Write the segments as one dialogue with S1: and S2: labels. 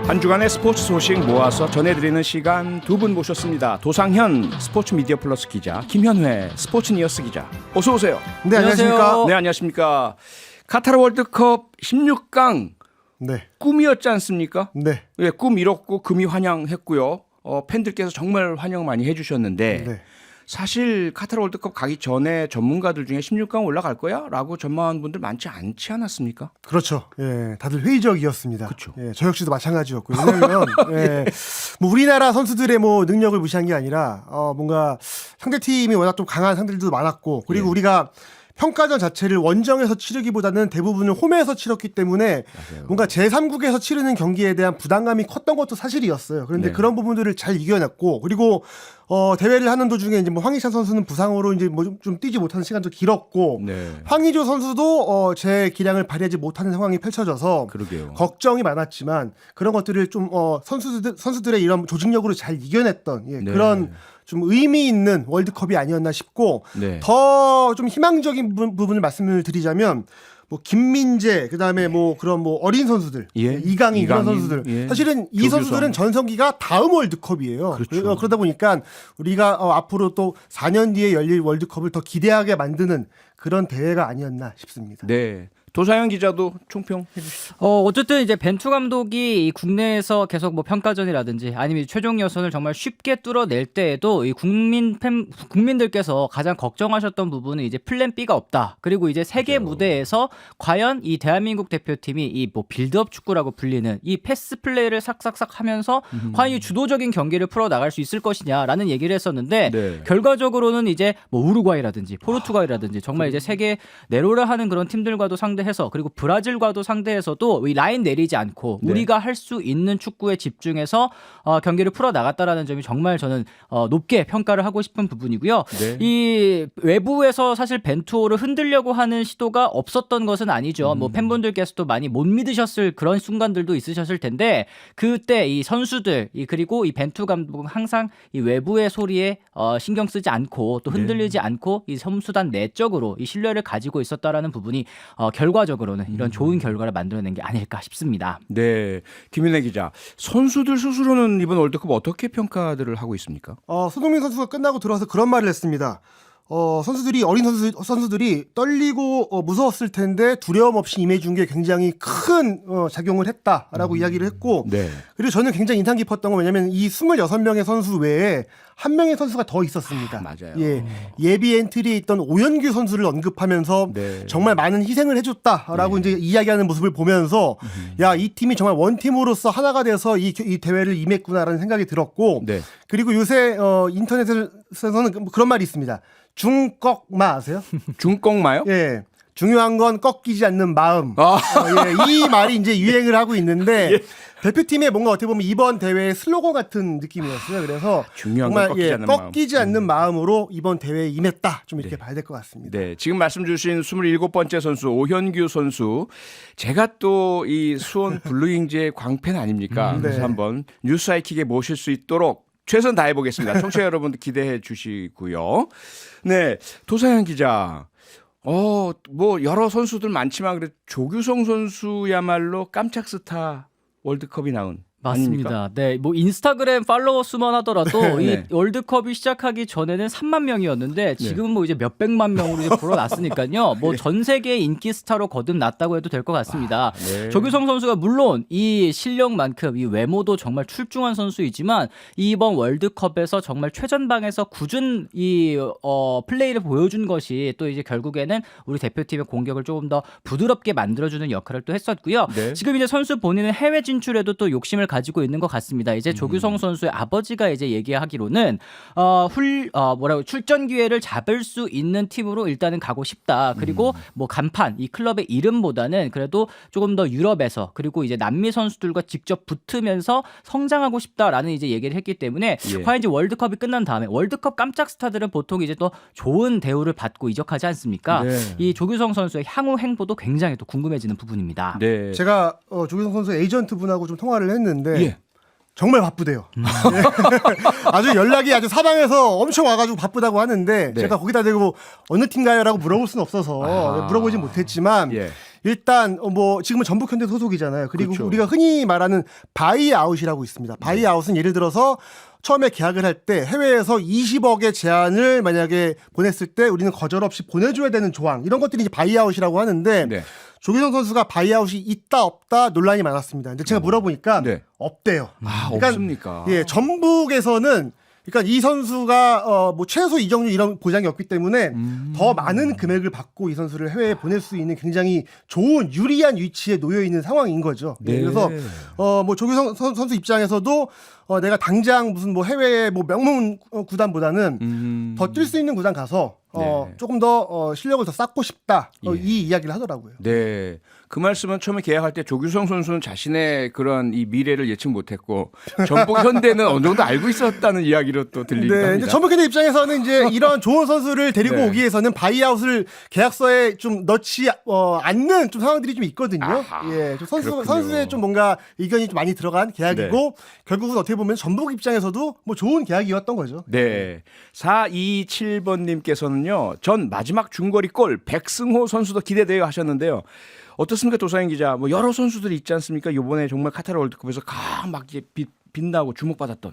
S1: 한 주간의 스포츠 소식 모아서 전해드리는 시간 두 분 모셨습니다. 도상현 스포츠 미디어 플러스 기자, 김현회 스포츠 니어스 기자. 어서 오세요.
S2: 네, 안녕하십니까.
S1: 네, 안녕하십니까. 카타르 월드컵 16강
S2: 네.
S1: 꿈이었지 않습니까?
S2: 네.
S1: 예, 꿈 이뤘고 금이 환영했고요. 팬들께서 정말 환영 많이 해주셨는데
S2: 네.
S1: 사실 카타르 월드컵 가기 전에 전문가들 중에 16강 올라갈 거야? 라고 전망한 분들 많지 않지 않았습니까?
S2: 그렇죠. 예, 다들 회의적이었습니다.
S1: 그렇죠.
S2: 예, 저 역시도 마찬가지였고요. 왜냐하면 예, 뭐 우리나라 선수들의 뭐 능력을 무시한 게 아니라 뭔가 상대 팀이 워낙 좀 강한 상대들도 많았고 그리고
S1: 예.
S2: 우리가 평가전 자체를 원정에서 치르기보다는 대부분을 홈에서 치렀기 때문에
S1: 맞아요.
S2: 뭔가 제3국에서 치르는 경기에 대한 부담감이 컸던 것도 사실이었어요. 그런데
S1: 네.
S2: 그런 부분들을 잘 이겨냈고 그리고 대회를 하는 도중에 이제 뭐 황희찬 선수는 부상으로 이제 뭐 좀 뛰지 못하는 시간도 길었고
S1: 네.
S2: 황의조 선수도 제 기량을 발휘하지 못하는 상황이 펼쳐져서
S1: 그러게요.
S2: 걱정이 많았지만 그런 것들을 좀 선수들의 이런 조직력으로 잘 이겨냈던
S1: 네.
S2: 그런 좀 의미 있는 월드컵이 아니었나 싶고
S1: 네.
S2: 더 좀 희망적인 부분을 말씀을 드리자면 뭐 김민재 그다음에 뭐 그런 뭐 어린 선수들
S1: 예.
S2: 이강인 이런
S1: 이강인,
S2: 선수들
S1: 예.
S2: 사실은 이
S1: 조규성.
S2: 선수들은 전성기가 다음 월드컵이에요.
S1: 그렇죠.
S2: 그러다 보니까 우리가 앞으로 또 4년 뒤에 열릴 월드컵을 더 기대하게 만드는 그런 대회가 아니었나 싶습니다.
S1: 네. 도사영 기자도 총평 해주시죠.
S3: 어쨌든 이제 벤투 감독이 이 국내에서 계속 뭐 평가전이라든지 아니면 최종 예선을 정말 쉽게 뚫어낼 때에도 이 국민들께서 가장 걱정하셨던 부분은 이제 플랜 B가 없다. 그리고 이제 세계
S1: 맞아요.
S3: 무대에서 과연 이 대한민국 대표팀이 이 뭐 빌드업 축구라고 불리는 이 패스 플레이를 싹싹싹 하면서 과연 이 주도적인 경기를 풀어 나갈 수 있을 것이냐라는 얘기를 했었는데
S1: 네.
S3: 결과적으로는 이제 뭐 우루과이라든지 포르투갈이라든지 정말 이제 세계 내로라 하는 그런 팀들과도 상대해서 그리고 브라질과도 상대해서도 이 라인 내리지 않고
S1: 네.
S3: 우리가 할 수 있는 축구에 집중해서 경기를 풀어 나갔다라는 점이 정말 저는 높게 평가를 하고 싶은 부분이고요.
S1: 네.
S3: 이 외부에서 사실 벤투호를 흔들려고 하는 시도가 없었던 것은 아니죠. 뭐 팬분들께서도 많이 못 믿으셨을 그런 순간들도 있으셨을 텐데 그때 이 선수들 그리고 이 벤투 감독은 항상 이 외부의 소리에 신경 쓰지 않고 또 흔들리지 않고 이 선수단 내적으로 이 신뢰를 가지고 있었다라는 부분이 결과적으로는 이런 좋은 결과를 만들어낸 게 아닐까 싶습니다.
S1: 네. 김윤혜 기자. 선수들 스스로는 이번 월드컵 어떻게 평가들을 하고 있습니까?
S2: 손흥민 선수가 끝나고 들어와서 그런 말을 했습니다. 선수들이 어린 선수들이 떨리고 무서웠을 텐데 두려움 없이 임해준 게 굉장히 큰 작용을 했다라고 이야기를 했고
S1: 네.
S2: 그리고 저는 굉장히 인상 깊었던 건 왜냐하면 이 26명의 선수 외에 한 명의 선수가 더 있었습니다.
S1: 맞아요.
S2: 예비 엔트리에 있던 오연규 선수를 언급하면서
S1: 네.
S2: 정말 많은 희생을 해줬다라고 이제 이야기하는 모습을 보면서 야, 이 팀이 정말 원팀으로서 하나가 돼서 이 대회를 임했구나라는 생각이 들었고
S1: 네.
S2: 그리고 요새 인터넷에서는 그런 말이 있습니다. 중꺾마 아세요?
S1: 중꺾마요?
S2: 예. 중요한 건 꺾이지 않는 마음.
S1: 아.
S2: 이 말이 이제 유행을 하고 있는데 대표팀의 뭔가 어떻게 보면 이번 대회의 슬로건 같은 느낌이었어요. 그래서
S1: 중요한 건
S2: 정말
S1: 꺾이지 않는 마음.
S2: 마음으로 이번 대회에 임했다. 좀 이렇게 봐야 될 것 같습니다.
S1: 네, 지금 말씀 주신 27번째 선수 오현규 선수. 제가 또 이 수원 블루잉즈의 광팬 아닙니까? 그래서
S2: 네.
S1: 한번 뉴스 하이킥에 모실 수 있도록 최선 다해 보겠습니다. 청취자 여러분들 기대해 주시고요. 네, 도사현 기자. 뭐 여러 선수들 많지만 그래 조규성 선수야말로 깜짝 스타 월드컵이 나온 아닙니까?
S3: 맞습니다. 네, 뭐 인스타그램 팔로워 수만 하더라도
S1: 네.
S3: 이 월드컵이 시작하기 전에는 3만 명이었는데 지금은 뭐 이제 몇백만 명으로 이제 불어났으니까요. 뭐 전 세계 인기 스타로 거듭났다고 해도 될 것 같습니다.
S1: 네.
S3: 조규성 선수가 물론 이 실력만큼 이 외모도 정말 출중한 선수이지만 이번 월드컵에서 정말 최전방에서 굳은 이 플레이를 보여준 것이 또 이제 결국에는 우리 대표팀의 공격을 조금 더 부드럽게 만들어주는 역할을 또 했었고요.
S1: 네.
S3: 지금 이제 선수 본인은 해외 진출에도 또 욕심을 가지고 있는 것 같습니다. 이제 조규성 선수의 아버지가 이제 얘기하기로는 출전 기회를 잡을 수 있는 팀으로 일단은 가고 싶다. 그리고 뭐 간판 이 클럽의 이름보다는 그래도 조금 더 유럽에서 그리고 이제 남미 선수들과 직접 붙으면서 성장하고 싶다라는 이제 얘기를 했기 때문에
S1: 예.
S3: 과연 이제 월드컵이 끝난 다음에 월드컵 깜짝 스타들은 보통 이제 또 좋은 대우를 받고 이적하지 않습니까?
S1: 네.
S3: 이 조규성 선수의 향후 행보도 굉장히 또 궁금해지는 부분입니다.
S1: 네.
S2: 제가 조규성 선수 에이전트 분하고 좀 통화를 했는데
S1: 예.
S2: 정말 바쁘대요. 예. 아주 연락이 아주 사방에서 엄청 와가지고 바쁘다고 하는데
S1: 네.
S2: 제가 거기다 대고 어느 팀 가요라고 물어볼 수는 없어서
S1: 아하.
S2: 물어보진 못했지만
S1: 예.
S2: 일단 뭐 지금은 전북 현대 소속이잖아요. 그리고
S1: 그렇죠.
S2: 우리가 흔히 말하는 바이아웃이라고 있습니다. 바이아웃은 예를 들어서 처음에 계약을 할 때 해외에서 20억의 제안을 만약에 보냈을 때 우리는 거절 없이 보내줘야 되는 조항 이런 것들이 이제 바이아웃이라고 하는데
S1: 네.
S2: 조규성 선수가 바이아웃이 있다 없다 논란이 많았습니다. 근데 제가 물어보니까
S1: 네.
S2: 없대요.
S1: 아,
S2: 그러니까
S1: 없습니까?
S2: 예, 전북에서는 그러니까 이 선수가 뭐 최소 이적료 이런 보장이 없기 때문에 더 많은 금액을 받고 이 선수를 해외에 보낼 수 있는 굉장히 좋은 유리한 위치에 놓여 있는 상황인 거죠. 예,
S1: 네.
S2: 그래서 뭐 조규성 선수 입장에서도 내가 당장 무슨 뭐 해외 뭐 명문 구단보다는 더 뛸 수 있는 구단 가서
S1: 네.
S2: 조금 더 실력을 더 쌓고 싶다
S1: 예.
S2: 이 이야기를 하더라고요.
S1: 네. 그 말씀은 처음에 계약할 때 조규성 선수는 자신의 그런 이 미래를 예측 못했고 전북 현대는 어느 정도 알고 있었다는 이야기로 또 들리기도
S2: 네,
S1: 합니다.
S2: 이제 전북 현대 입장에서는 이제 이런 좋은 선수를 데리고
S1: 네.
S2: 오기 위해서는 바이아웃을 계약서에 좀 넣지 않는 좀 상황들이 좀 있거든요.
S1: 아하,
S2: 예, 좀
S1: 그렇군요.
S2: 선수의 좀 뭔가 의견이 좀 많이 들어간 계약이고
S1: 네.
S2: 결국은 어떻게 보면 전북 입장에서도 뭐 좋은 계약이었던 거죠.
S1: 네. 427번님께서는요, 전 마지막 중거리 골 백승호 선수도 기대돼요 하셨는데요. 어떻습니까, 도사인 기자? 뭐 여러 선수들이 있지 않습니까? 이번에 정말 카타르 월드컵에서 막 이제 빛나고 주목받았던.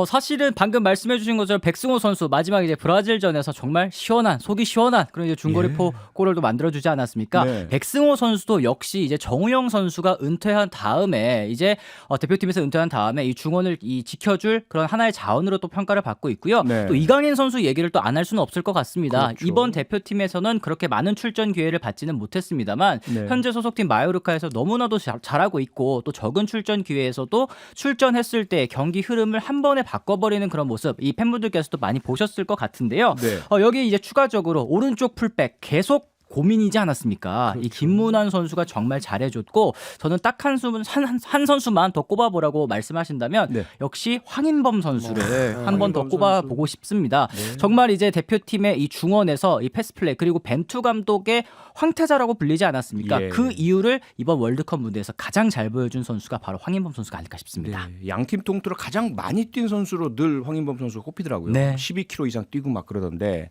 S3: 사실은 방금 말씀해주신 것처럼 백승호 선수 마지막 이제 브라질전에서 정말 속이 시원한 그런 이제 중거리포 골을 또 만들어주지 않았습니까?
S1: 네.
S3: 백승호 선수도 역시 이제 정우영 선수가 은퇴한 다음에 이제 대표팀에서 은퇴한 다음에 이 중원을 지켜줄 그런 하나의 자원으로 또 평가를 받고 있고요.
S1: 네.
S3: 또 이강인 선수 얘기를 또 안 할 수는 없을 것 같습니다.
S1: 그렇죠.
S3: 이번 대표팀에서는 그렇게 많은 출전 기회를 받지는 못했습니다만
S1: 네.
S3: 현재 소속팀 마요르카에서 너무나도 잘하고 있고 또 적은 출전 기회에서도 출전했을 때 경기 흐름을 한 번에 바꿔버리는 그런 모습 이 팬분들께서도 많이 보셨을 것 같은데요.
S1: 네.
S3: 여기 이제 추가적으로 오른쪽 풀백 계속 고민이지 않았습니까? 이 김문환 선수가 정말 잘해줬고 저는 딱 한 선수만 더 꼽아보라고 말씀하신다면
S1: 네.
S3: 역시 황인범 선수를 한 번 더
S2: 황인범
S3: 꼽아보고 싶습니다. 정말 이제 대표팀의 이 중원에서 이 패스플레이 그리고 벤투 감독의 황태자라고 불리지 않았습니까?
S1: 예.
S3: 그 이유를 이번 월드컵 무대에서 가장 잘 보여준 선수가 바로 황인범 선수가 아닐까 싶습니다.
S1: 네. 양팀 통틀어 가장 많이 뛴 선수로 늘 황인범 선수가 꼽히더라고요.
S3: 네.
S1: 12km 이상 뛰고 막 그러던데.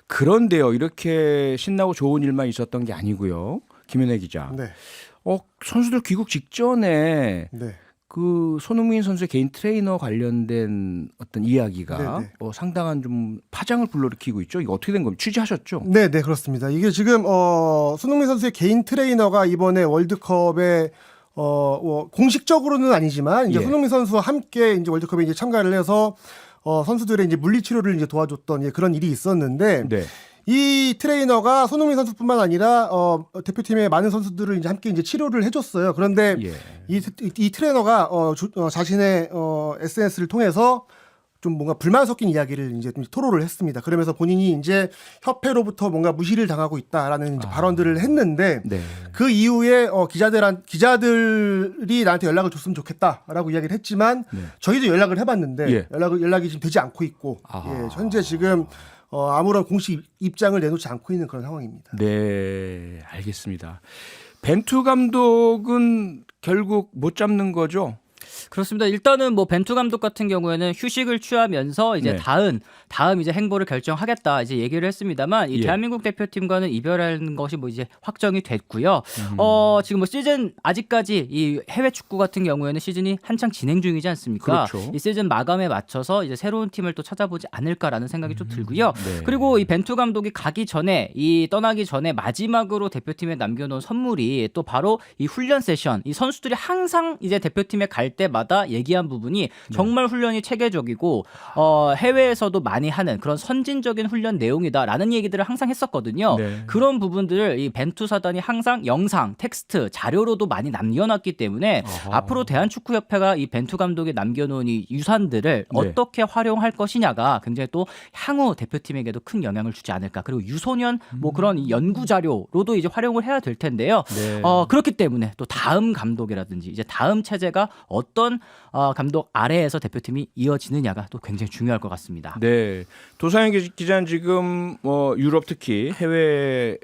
S1: 그런데요, 이렇게 신나고 좋은 일만 있었던 게 아니고요. 김현애 기자.
S2: 네,
S1: 선수들 귀국 직전에
S2: 네.
S1: 그 손흥민 선수의 개인 트레이너 관련된 어떤 이야기가
S2: 네네.
S1: 상당한 좀 파장을 불러일으키고 있죠. 이거 어떻게 된 겁니까? 취재하셨죠?
S2: 네, 네, 그렇습니다. 이게 지금 손흥민 선수의 개인 트레이너가 이번에 월드컵에 공식적으로는 아니지만 이제
S1: 예.
S2: 손흥민 선수와 함께 이제 월드컵에 이제 참가를 해서 선수들의 이제 물리 치료를 이제 도와줬던 그런 일이 있었는데
S1: 네.
S2: 이 트레이너가 손흥민 선수뿐만 아니라 대표팀의 많은 선수들을 이제 함께 이제 치료를 해줬어요. 그런데
S1: 예.
S2: 이 트레이너가 자신의 SNS를 통해서 좀 뭔가 불만 섞인 이야기를 이제 좀 토로를 했습니다. 그러면서 본인이 이제 협회로부터 뭔가 무시를 당하고 있다라는 이제 발언들을 했는데
S1: 네.
S2: 그 이후에 기자들이 나한테 연락을 줬으면 좋겠다라고 이야기를 했지만 저희도 연락을 해봤는데
S1: 예.
S2: 연락이 지금 되지 않고 있고 현재 지금 아무런 공식 입장을 내놓지 않고 있는 그런 상황입니다.
S1: 네, 알겠습니다. 벤투 감독은 결국 못 잡는 거죠?
S3: 그렇습니다. 일단은 뭐 벤투 감독 같은 경우에는 휴식을 취하면서 이제
S1: 네.
S3: 다음 이제 행보를 결정하겠다 이제 얘기를 했습니다만 이
S1: 예.
S3: 대한민국 대표팀과는 이별하는 것이 뭐 이제 확정이 됐고요. 지금 뭐 시즌 아직까지 이 해외 축구 같은 경우에는 시즌이 한창 진행 중이지 않습니까?
S1: 그렇죠.
S3: 이 시즌 마감에 맞춰서 이제 새로운 팀을 또 찾아보지 않을까라는 생각이 좀 들고요.
S1: 네.
S3: 그리고 이 벤투 감독이 떠나기 전에 마지막으로 대표팀에 남겨놓은 선물이 또 바로 이 훈련 세션. 이 선수들이 항상 이제 대표팀에 갈 때마다 얘기한 부분이 정말 훈련이 체계적이고 해외에서도 많이 하는 그런 선진적인 훈련 내용이다라는 얘기들을 항상 했었거든요.
S1: 네.
S3: 그런 부분들을 이 벤투 사단이 항상 영상, 텍스트, 자료로도 많이 남겨놨기 때문에 앞으로 대한축구협회가 이 벤투 감독이 남겨놓은 이 유산들을 어떻게 활용할 것이냐가 굉장히 또 향후 대표팀에게도 큰 영향을 주지 않을까. 그리고 유소년 뭐 그런 이 연구 자료로도 이제 활용을 해야 될 텐데요.
S1: 네.
S3: 그렇기 때문에 또 다음 감독이라든지 이제 다음 체제가 어떤 감독 아래에서 대표팀이 이어지느냐가 또 굉장히 중요할 것 같습니다.
S1: 네. 도상현 기자는 지금 유럽 특히 해외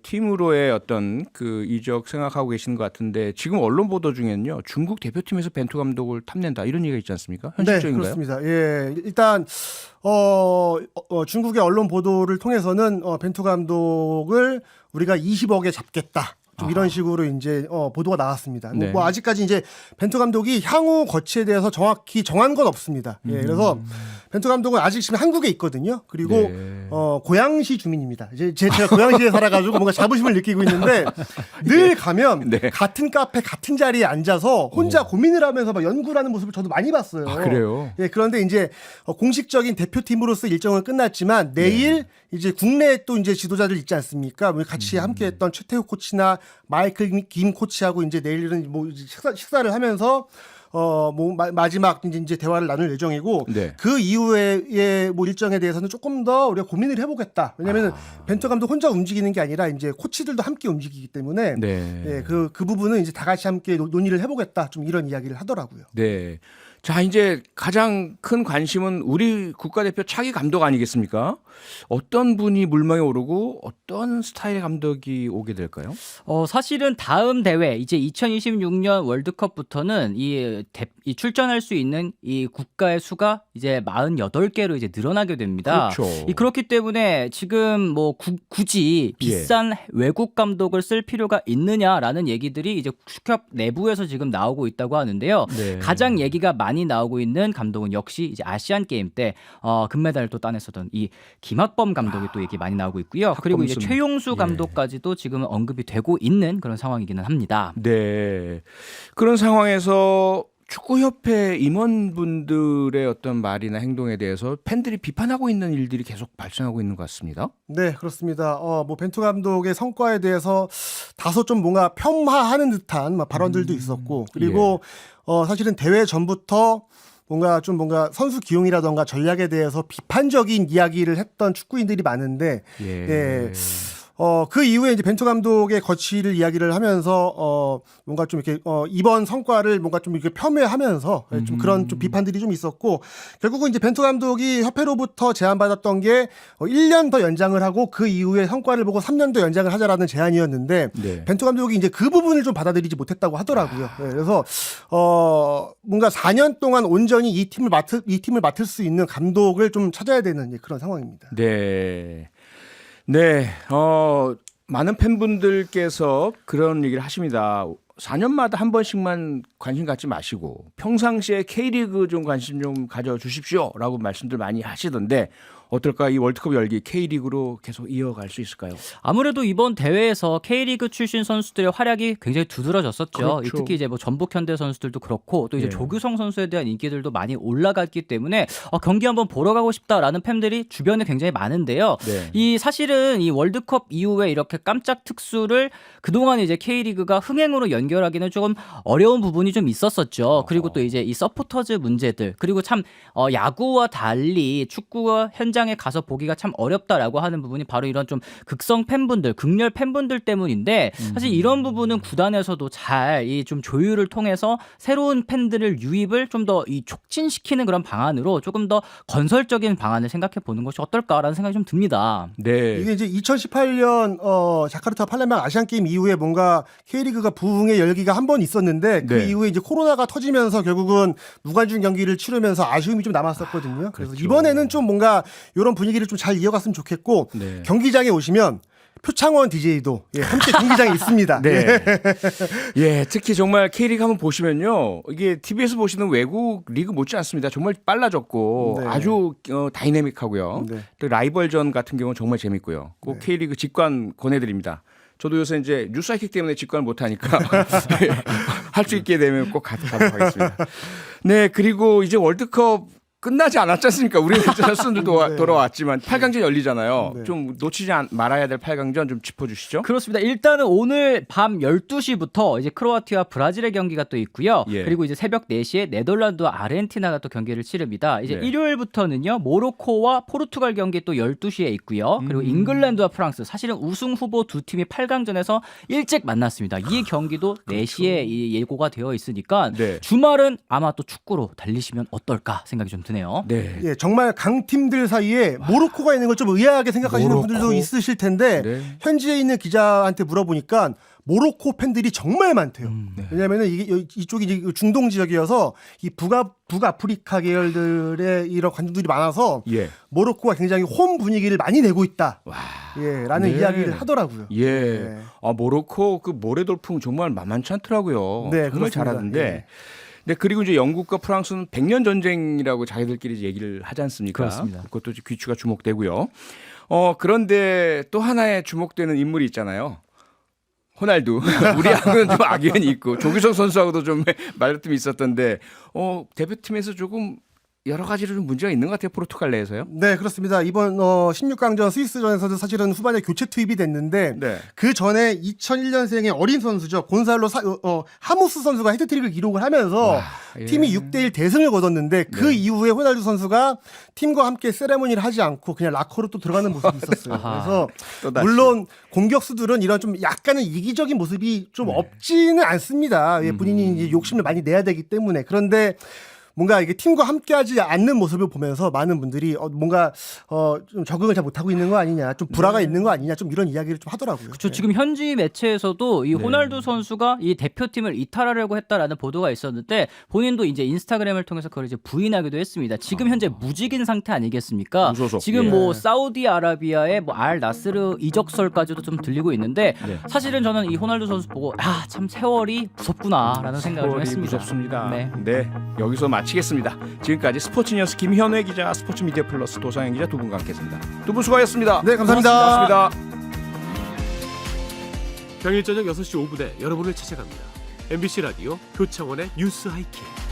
S1: 팀으로의 어떤 그 이적 생각하고 계시는 것 같은데 지금 언론 보도 중에는요 중국 대표팀에서 벤투 감독을 탐낸다 이런 얘기가 있지 않습니까? 현실적인가요?
S2: 네, 그렇습니다. 예, 일단 중국의 언론 보도를 통해서는 벤투 감독을 우리가 20억에 잡겠다. 좀 이런 식으로 이제 보도가 나왔습니다.
S1: 네.
S2: 뭐 아직까지 이제 벤투 감독이 향후 거치에 대해서 정확히 정한 건 없습니다. 예, 그래서 벤투 감독은 아직 지금 한국에 있거든요. 그리고
S1: 네.
S2: 고양시 주민입니다. 제가 고양시에 살아가지고 뭔가 자부심을 느끼고 있는데 늘 가면
S1: 네.
S2: 같은 카페 같은 자리에 앉아서 혼자 고민을 하면서 막 연구를 하는 모습을 저도 많이 봤어요.
S1: 아, 그래요?
S2: 예, 그런데 이제 공식적인 대표팀으로서 일정은 끝났지만 내일 이제 국내에 또 이제 지도자들 있지 않습니까? 우리 같이 함께했던 최태욱 코치나 마이클 김 코치하고 이제 내일은 뭐 이제 식사를 하면서 뭐 마지막 이제 대화를 나눌 예정이고
S1: 네.
S2: 그 이후에 뭐 일정에 대해서는 조금 더 우리가 고민을 해보겠다. 왜냐하면 벤투 감독 혼자 움직이는 게 아니라 이제 코치들도 함께 움직이기 때문에
S1: 네.
S2: 예, 그 부분은 이제 다 같이 함께 논의를 해보겠다. 좀 이런 이야기를 하더라고요.
S1: 네. 자, 이제 가장 큰 관심은 우리 국가대표 차기 감독 아니겠습니까? 어떤 분이 물망에 오르고 어떤 스타일의 감독이 오게 될까요?
S3: 사실은 다음 대회 이제 2026년 월드컵부터는 이 출전할 수 있는 이 국가의 수가 이제 48개로 이제 늘어나게 됩니다.
S1: 그렇죠.
S3: 그렇기 때문에 지금 뭐 굳이 비싼 외국 감독을 쓸 필요가 있느냐라는 얘기들이 이제 축협 내부에서 지금 나오고 있다고 하는데요.
S1: 네.
S3: 가장 얘기가 많이 나오고 있는 감독은 역시 이제 아시안 게임 때 금메달을 또 따냈었던 이 김학범 감독이 또 얘기 많이 나오고 있고요. 그리고 이제
S1: 학범
S3: 최용수 감독까지도 지금 언급이 되고 있는 그런 상황이기는 합니다.
S1: 네. 그런 상황에서 축구협회 임원분들의 어떤 말이나 행동에 대해서 팬들이 비판하고 있는 일들이 계속 발생하고 있는 것 같습니다.
S2: 네, 그렇습니다. 뭐 벤투 감독의 성과에 대해서 다소 좀 뭔가 폄하하는 듯한 발언들도 있었고, 그리고 사실은 대회 전부터 뭔가 선수 기용이라던가 전략에 대해서 비판적인 이야기를 했던 축구인들이 많은데, 그 이후에 이제 벤투 감독의 거취를 이야기를 하면서 뭔가 좀 이렇게 이번 성과를 뭔가 좀 이렇게 폄훼하면서 좀 그런 좀 비판들이 좀 있었고, 결국은 이제 벤투 감독이 협회로부터 제안받았던 게 1년 더 연장을 하고 그 이후에 성과를 보고 3년 더 연장을 하자라는 제안이었는데
S1: 네.
S2: 벤투 감독이 이제 그 부분을 좀 받아들이지 못했다고 하더라고요. 네, 그래서 뭔가 4년 동안 온전히 이 팀을 맡을 수 있는 감독을 좀 찾아야 되는 그런 상황입니다.
S1: 네. 네. 많은 팬분들께서 그런 얘기를 하십니다. 4년마다 한 번씩만 관심 갖지 마시고 평상시에 K리그 좀 관심 좀 가져주십시오라고 말씀들 많이 하시던데 어떨까? 이 월드컵 열기 K리그로 계속 이어갈 수 있을까요?
S3: 아무래도 이번 대회에서 K리그 출신 선수들의 활약이 굉장히 두드러졌었죠.
S1: 그렇죠.
S3: 특히 이제 뭐 전북 현대 선수들도 그렇고 또 이제
S1: 예.
S3: 조규성 선수에 대한 인기들도 많이 올라갔기 때문에 경기 한번 보러 가고 싶다라는 팬들이 주변에 굉장히 많은데요.
S1: 네.
S3: 이 사실은 이 월드컵 이후에 이렇게 깜짝 특수를 그동안 이제 K리그가 흥행으로 연결하기는 조금 어려운 부분이 좀 있었었죠. 그리고 또 이제 이 서포터즈 문제들, 그리고 참 야구와 달리 축구와 현장에 가서 보기가 참 어렵다라고 하는 부분이 바로 이런 좀 극성 팬분들, 극렬 팬분들 때문인데, 사실 이런 부분은 구단에서도 잘 이 좀 조율을 통해서 새로운 팬들을 유입을 좀 더 이 촉진시키는 그런 방안으로 조금 더 건설적인 방안을 생각해 보는 것이 어떨까라는 생각이 좀 듭니다.
S1: 네.
S2: 이게 이제 2018년 자카르타 팔렘방 아시안 게임 이후에 뭔가 K리그가 부흥의 열기가 한 번 있었는데 그
S1: 네.
S2: 이후에 이제 코로나가 터지면서 결국은 무관중 경기를 치르면서 아쉬움이 좀 남았었거든요. 그래서
S1: 그렇죠.
S2: 이번에는 좀 뭔가 이런 분위기를 좀 잘 이어갔으면 좋겠고,
S1: 네.
S2: 경기장에 오시면 표창원 DJ도 함께 경기장에 있습니다.
S1: 네. 예, 특히 정말 K리그 한번 보시면요. 이게 TV에서 보시는 외국 리그 못지 않습니다. 정말 빨라졌고
S2: 네.
S1: 아주 다이내믹하고요.
S2: 네.
S1: 또 라이벌전 같은 경우는 정말 재밌고요. 꼭 K리그 직관 권해드립니다. 저도 요새 이제 뉴스하이킥 때문에 직관을 못하니까 할 수 있게 되면 꼭 가도록 하겠습니다. 네, 그리고 이제 월드컵 끝나지 않았지 않습니까? 우리는 선수들도
S2: 네.
S1: 돌아왔지만 8강전 열리잖아요.
S2: 네.
S1: 좀 놓치지 말아야 될 8강전 좀 짚어주시죠.
S3: 그렇습니다. 일단은 오늘 밤 12시부터 이제 크로아티아와 브라질의 경기가 또 있고요.
S1: 예.
S3: 그리고 이제 새벽 4시에 네덜란드와 아르헨티나가 또 경기를 치릅니다. 이제
S1: 네.
S3: 일요일부터는요. 모로코와 포르투갈 경기 또 12시에 있고요. 그리고 잉글랜드와 프랑스, 사실은 우승 후보 두 팀이 8강전에서 일찍 만났습니다. 이 경기도 4시에 이 예고가 되어 있으니까
S1: 네.
S3: 주말은 아마 또 축구로 달리시면 어떨까 생각이 좀 듭니다. 드네요.
S1: 네.
S2: 예, 정말 강팀들 사이에 모로코가 있는 걸 좀 의아하게 생각하시는
S1: 모로코.
S2: 분들도 있으실 텐데
S1: 네.
S2: 현지에 있는 기자한테 물어보니까 모로코 팬들이 정말 많대요.
S1: 네.
S2: 왜냐하면 이쪽이 이제 중동 지역이어서 이 북아프리카 계열들의 이런 관중들이 많아서
S1: 예.
S2: 모로코가 굉장히 홈 분위기를 많이 내고 있다.
S1: 와.
S2: 예, 라는
S1: 네.
S2: 이야기를 하더라고요.
S1: 예.
S2: 네.
S1: 아, 모로코 그 모래 돌풍 정말 만만치 않더라고요.
S2: 네,
S1: 정말
S2: 그렇습니다.
S1: 잘하는데.
S2: 예.
S1: 네, 그리고 이제 영국과 프랑스는 100년 전쟁이라고 자기들끼리 얘기를 하지 않습니까?
S3: 그렇습니다.
S1: 그것도 이제 귀추가 주목되고요. 그런데 또 하나의 주목되는 인물이 있잖아요. 호날두. 우리하고는 좀 악연이 있고 조규성 선수하고도 좀 말다툼이 있었던데 대표팀에서 조금 여러 가지로 좀 문제가 있는 것 같아요. 포르투갈 내에서요.
S2: 네, 그렇습니다. 이번 16강전 스위스전에서도 사실은 후반에 교체 투입이 됐는데
S1: 네.
S2: 그 전에 2001년생의 어린 선수죠. 곤살로 하무스 선수가 헤드트릭을 기록을 하면서
S1: 예.
S2: 팀이 6대1 대승을 거뒀는데 그
S1: 네.
S2: 이후에 호날두 선수가 팀과 함께 세레모니를 하지 않고 그냥 라커로 또 들어가는 모습이 있었어요.
S3: 아하.
S2: 그래서
S1: 또다시.
S2: 물론 공격수들은 이런 좀 약간은 이기적인 모습이 좀
S1: 네.
S2: 없지는 않습니다. 예, 본인이 이제 욕심을 많이 내야 되기 때문에. 그런데 뭔가 이게 팀과 함께하지 않는 모습을 보면서 많은 분들이 뭔가 좀 적응을 잘 못하고 있는 거 아니냐, 좀 불화가 있는 거 아니냐, 좀 이런 이야기를 좀 하더라고요.
S3: 저 지금 현지 매체에서도 이
S1: 네.
S3: 호날두 선수가 이 대표팀을 이탈하려고 했다라는 보도가 있었는데 본인도 이제 인스타그램을 통해서 그걸 이제 부인하기도 했습니다. 지금 현재 무직인 상태 아니겠습니까?
S1: 무소속.
S3: 지금
S1: 예.
S3: 뭐 사우디아라비아의 뭐 알 나스르 이적설까지도 좀 들리고 있는데
S1: 네.
S3: 사실은 저는 이 호날두 선수 보고 참 세월이 무섭구나라는 생각을 좀
S1: 세월이
S3: 했습니다.
S1: 무섭습니다.
S3: 네.
S1: 네, 여기서 마치겠습니다. 지금까지 스포츠뉴스 김현회 기자, 스포츠미디어 플러스 도상현 기자 두 분과 함께했습니다. 두 분 수고하셨습니다.
S2: 네, 감사합니다.
S1: 고맙습니다.
S4: 평일 저녁 6시 5분에 여러분을 찾아갑니다. MBC 라디오 표창원의 뉴스 하이킥.